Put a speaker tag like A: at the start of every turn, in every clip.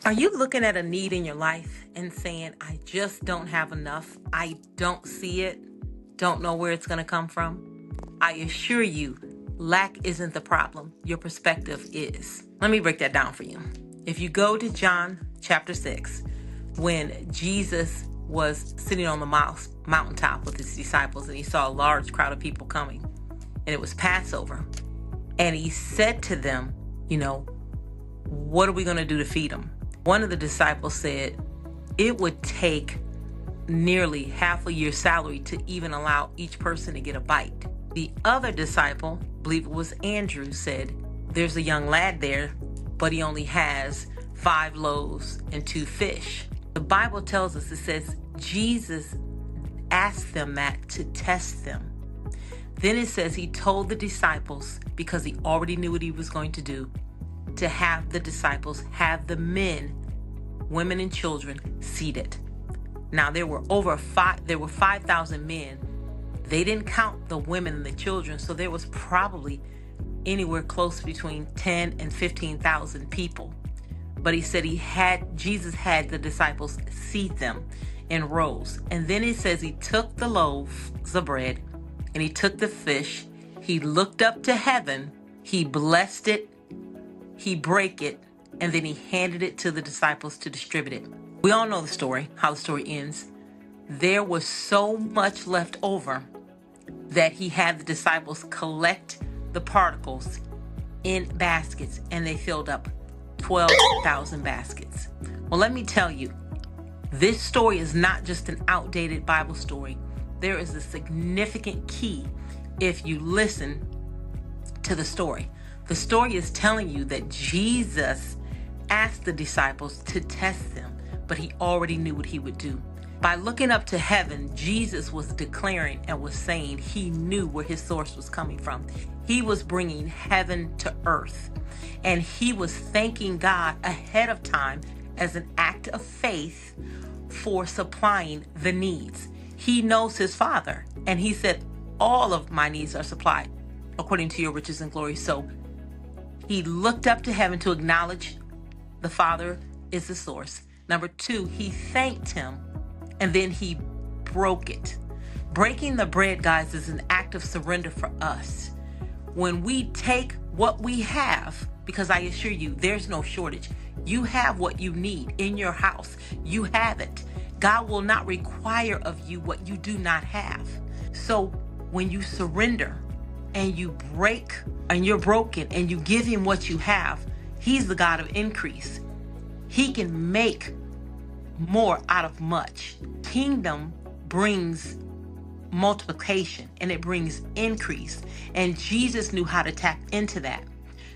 A: Are you looking at a need in your life and saying, I just don't have enough? I don't see it. Don't know where it's going to come from? I assure you, lack isn't the problem. Your perspective is. Let me break that down for you. If you go to John chapter 6, when Jesus was sitting on the mountaintop with his disciples and he saw a large crowd of people coming, and it was Passover, and he said to them, what are we going to do to feed them? One of the disciples said it would take nearly half a year's salary to even allow each person to get a bite. The other disciple, I believe it was Andrew, said there's a young lad there, but he only has 5 loaves and 2 fish. The Bible tells us, it says Jesus asked them that to test them. Then it says he told the disciples, because he already knew what he was going to do, to have the disciples have the men, women and children seated. Now there were 5,000 men. They didn't count the women and the children, so there was probably anywhere close between 10 and 15,000 people. But he said Jesus had the disciples seat them in rows. And then it says he took the loaves of bread and he took the fish. He looked up to heaven. He blessed it. He broke it. And then he handed it to the disciples to distribute it. We all know the story, how the story ends. There was so much left over that he had the disciples collect the particles in baskets, and they filled up 12,000 baskets. Well, let me tell you, this story is not just an outdated Bible story. There is a significant key if you listen to the story. The story is telling you that Jesus asked the disciples to test them, but he already knew what he would do. By looking up to heaven, Jesus was declaring and was saying he knew where his source was coming from. He was bringing heaven to earth, and he was thanking God ahead of time as an act of faith for supplying the needs. He knows his Father, and he said, all of my needs are supplied according to your riches and glory. So he looked up to heaven to acknowledge the Father is the source. Number 2, he thanked him, and then he broke it. Breaking the bread, guys, is an act of surrender for us. When we take what we have, because I assure you, there's no shortage. You have what you need in your house. You have it. God will not require of you what you do not have. So when you surrender and you break and you're broken and you give him what you have, he's the God of increase. He can make more out of much. Kingdom brings multiplication and it brings increase. And Jesus knew how to tap into that.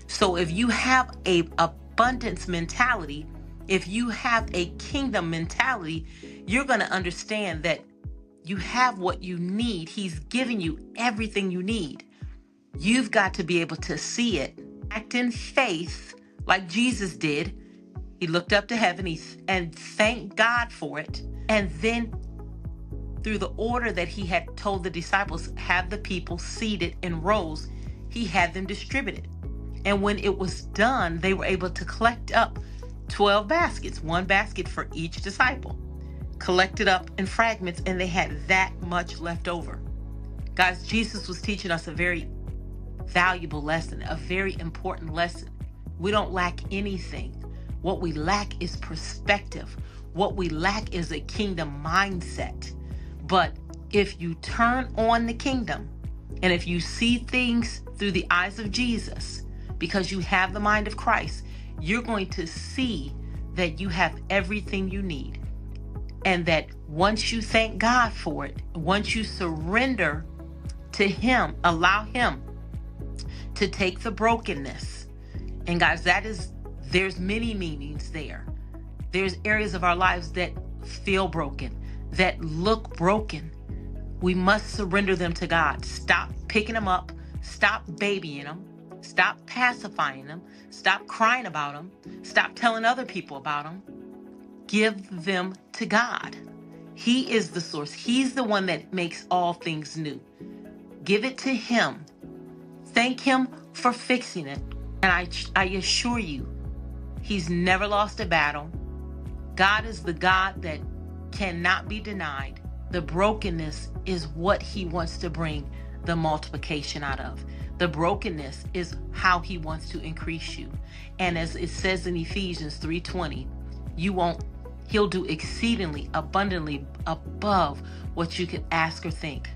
A: So if you have a abundance mentality, if you have a kingdom mentality, you're going to understand that you have what you need. He's giving you everything you need. You've got to be able to see it, act in faith like Jesus did. He looked up to heaven and thanked God for it. And then through the order that he had told the disciples, have the people seated in rows, he had them distributed. And when it was done, they were able to collect up 12 baskets, 1 basket for each disciple, collected up in fragments, and they had that much left over. Guys, Jesus was teaching us a very valuable lesson, a very important lesson. We don't lack anything. What we lack is perspective. What we lack is a kingdom mindset. But if you turn on the kingdom, and if you see things through the eyes of Jesus, because you have the mind of Christ, you're going to see that you have everything you need. And that once you thank God for it, once you surrender to him, allow him to take the brokenness. And guys, there's many meanings there. There's areas of our lives that feel broken, that look broken. We must surrender them to God. Stop picking them up. Stop babying them. Stop pacifying them. Stop crying about them. Stop telling other people about them. Give them to God. He is the source. He's the one that makes all things new. Give it to him. Thank him for fixing it. And I assure you, He's never lost a battle. God is the God that cannot be denied. The brokenness is what he wants to bring the multiplication out of. The brokenness is how he wants to increase you. And as it says in Ephesians 3:20, he'll do exceedingly abundantly above what you could ask or think.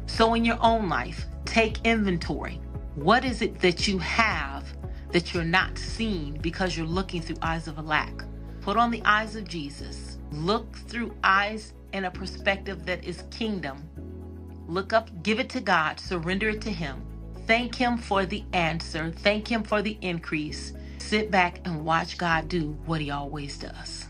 A: So in your own life, take inventory. What is it that you have that you're not seeing because you're looking through eyes of a lack? Put on the eyes of Jesus. Look through eyes and a perspective that is kingdom. Look up, give it to God, surrender it to him. Thank him for the answer. Thank him for the increase. Sit back and watch God do what he always does.